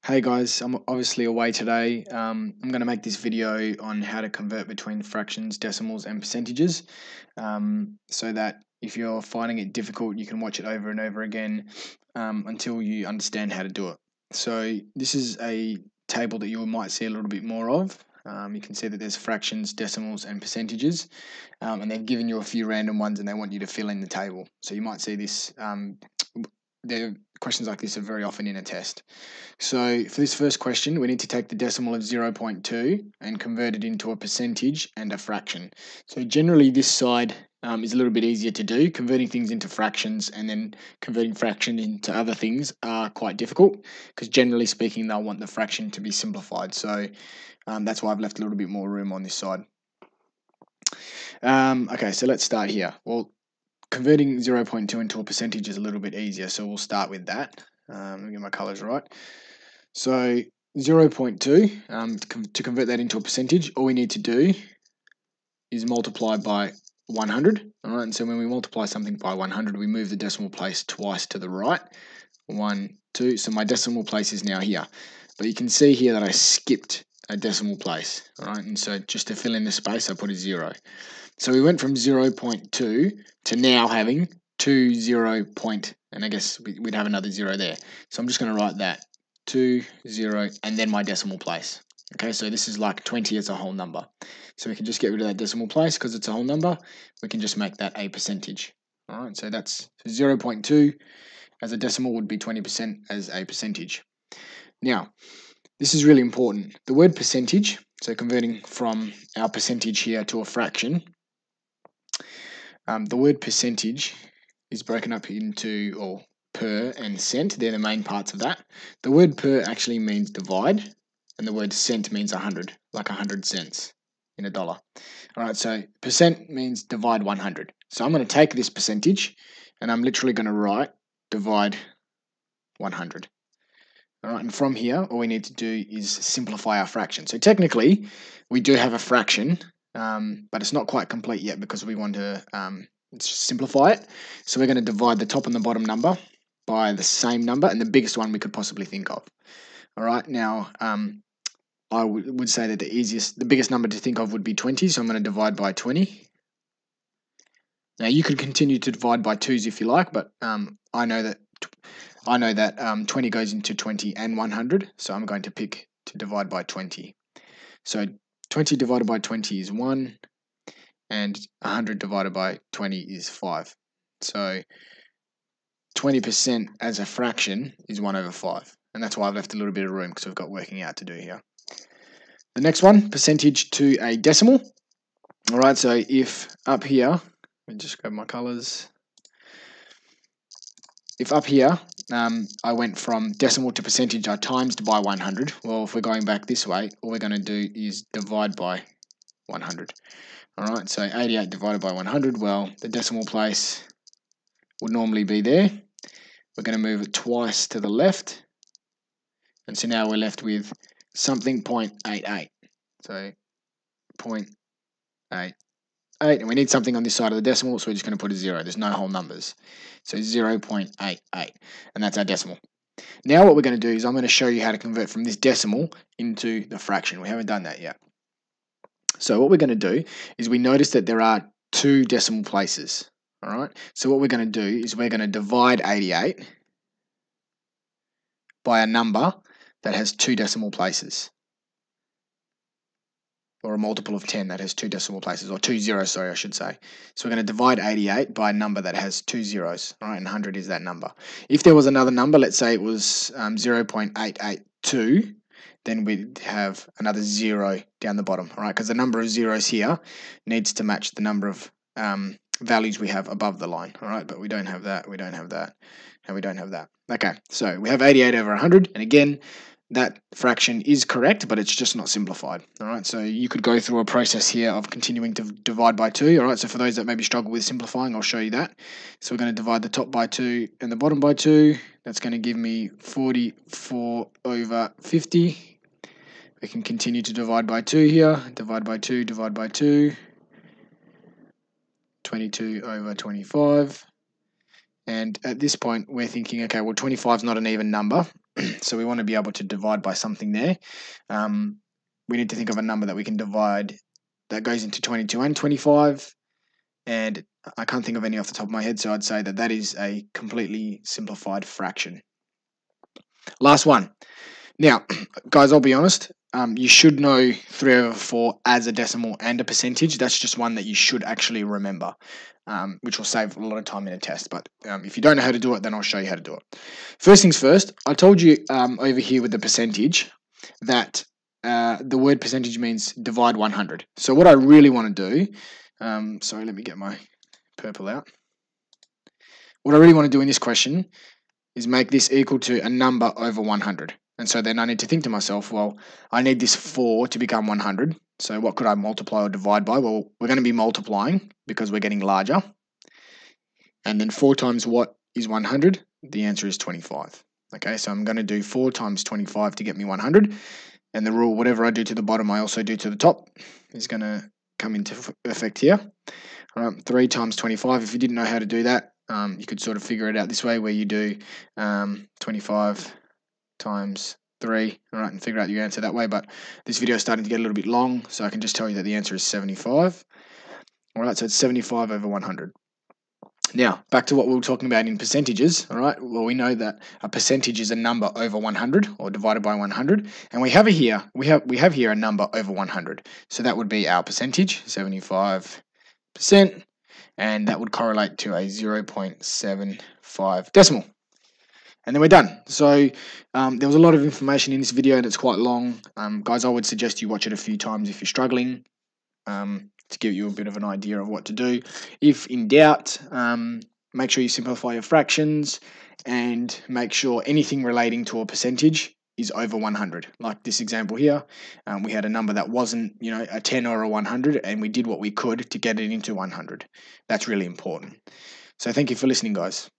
Hey guys, I'm obviously away today. I'm going to make this video on how to convert between fractions, decimals, and percentages, so that if you're finding it difficult, you can watch it over and over again until you understand how to do it. So this is a table that you might see a little bit more of. You can see that there's fractions, decimals, and percentages, and they've given you a few random ones, and they want you to fill in the table. So you might see this. Questions like this are very often in a test. So for this first question, we need to take the decimal of 0.2 and convert it into a percentage and a fraction. So generally this side is a little bit easier to do. Converting things into fractions and then converting fraction into other things are quite difficult because generally speaking they'll want the fraction to be simplified. So that's why I've left a little bit more room on this side. Okay, so let's start here. Well, converting 0.2 into a percentage is a little bit easier, so we'll start with that. Let me get my colours right. So 0.2, to convert that into a percentage, all we need to do is multiply by 100. All right, and so when we multiply something by 100, we move the decimal place twice to the right. 1, 2. So my decimal place is now here. But you can see here that I skipped a decimal place. All right, and so just to fill in the space, I put a 0. So we went from 0.2 to now having 2 0 point, and I guess we'd have another 0 there. So I'm just going to write that 2 0 and then my decimal place. Okay, so this is like 20 as a whole number. So we can just get rid of that decimal place because it's a whole number. We can just make that a percentage. All right, so that's 0.2 as a decimal would be 20% as a percentage. Now, this is really important. The word percentage, so converting from our percentage here to a fraction, the word percentage is broken up into, or per and cent. They're the main parts of that. The word per actually means divide, and the word cent means 100, like 100 cents in a dollar. All right, so percent means divide 100. So I'm going to take this percentage, and I'm literally going to write divide 100. All right, and from here, all we need to do is simplify our fraction. So technically, we do have a fraction, but it's not quite complete yet because we want to simplify it. So we're going to divide the top and the bottom number by the same number and the biggest one we could possibly think of. All right, now I would say that the biggest number to think of would be 20. So I'm going to divide by 20. Now you could continue to divide by 2s if you like, but I know that 20 goes into 20 and 100, so I'm going to pick to divide by 20. So 20 divided by 20 is 1, and 100 divided by 20 is 5. So 20% as a fraction is 1 over 5, and that's why I've left a little bit of room because we've got working out to do here. The next one, percentage to a decimal. All right, so if up here, let me just grab my colors. If up here, I went from decimal to percentage, I timesed by 100. Well, if we're going back this way, all we're going to do is divide by 100. All right, so 88 divided by 100, well, the decimal place would normally be there. We're going to move it twice to the left. And so now we're left with something 0.88. So 0.88. And we need something on this side of the decimal, so we're just going to put a 0. There's no whole numbers. So 0.88, and that's our decimal. Now what we're going to do is I'm going to show you how to convert from this decimal into the fraction. We haven't done that yet. So what we're going to do is we notice that there are 2 decimal places. All right. So what we're going to do is we're going to divide 88 by a number that has 2 decimal places, or a multiple of 10 that has 2 decimal places, or 2 zeros, sorry, I should say. So we're going to divide 88 by a number that has 2 zeros, all right, and 100 is that number. If there was another number, let's say it was 0.882, then we'd have another 0 down the bottom, all right, because the number of zeros here needs to match the number of values we have above the line, all right, but we don't have that, we don't have that, and we don't have that. Okay, so we have 88 over 100, and again, that fraction is correct, but it's just not simplified. All right, so you could go through a process here of continuing to divide by 2. All right, so for those that maybe struggle with simplifying, I'll show you that. So we're going to divide the top by 2 and the bottom by 2. That's going to give me 44 over 50. We can continue to divide by 2 here. Divide by 2, divide by 2. 22 over 25. And at this point, we're thinking, okay, well, 25 is not an even number, so we want to be able to divide by something there. We need to think of a number that we can divide that goes into 22 and 25, and I can't think of any off the top of my head, so I'd say that that is a completely simplified fraction. Last one. Now, guys, I'll be honest, you should know 3/4 as a decimal and a percentage. That's just one that you should actually remember, which will save a lot of time in a test. But if you don't know how to do it, then I'll show you how to do it. First things first, I told you over here with the percentage that the word percentage means divide 100. So what I really want to do, sorry, let me get my purple out. What I really want to do in this question is make this equal to a number over 100. And so then I need to think to myself, well, I need this 4 to become 100. So what could I multiply or divide by? Well, we're going to be multiplying because we're getting larger. And then 4 times what is 100? The answer is 25. Okay, so I'm going to do 4 times 25 to get me 100. And the rule, whatever I do to the bottom, I also do to the top, is going to come into effect here. All right, 3 times 25. If you didn't know how to do that, you could sort of figure it out this way, where you do 25 times 3, all right, and figure out your answer that way. But this video is starting to get a little bit long, so I can just tell you that the answer is 75. All right, so it's 75 over 100. Now, back to what we were talking about in percentages, all right? Well, we know that a percentage is a number over 100 or divided by 100, and we have here a number over 100. So that would be our percentage, 75%, and that would correlate to a 0.75 decimal. And then we're done. So there was a lot of information in this video and it's quite long. Guys, I would suggest you watch it a few times if you're struggling, to give you a bit of an idea of what to do. If in doubt, make sure you simplify your fractions and make sure anything relating to a percentage is over 100. Like this example here, we had a number that wasn't, a 10 or a 100, and we did what we could to get it into 100. That's really important. So thank you for listening, guys.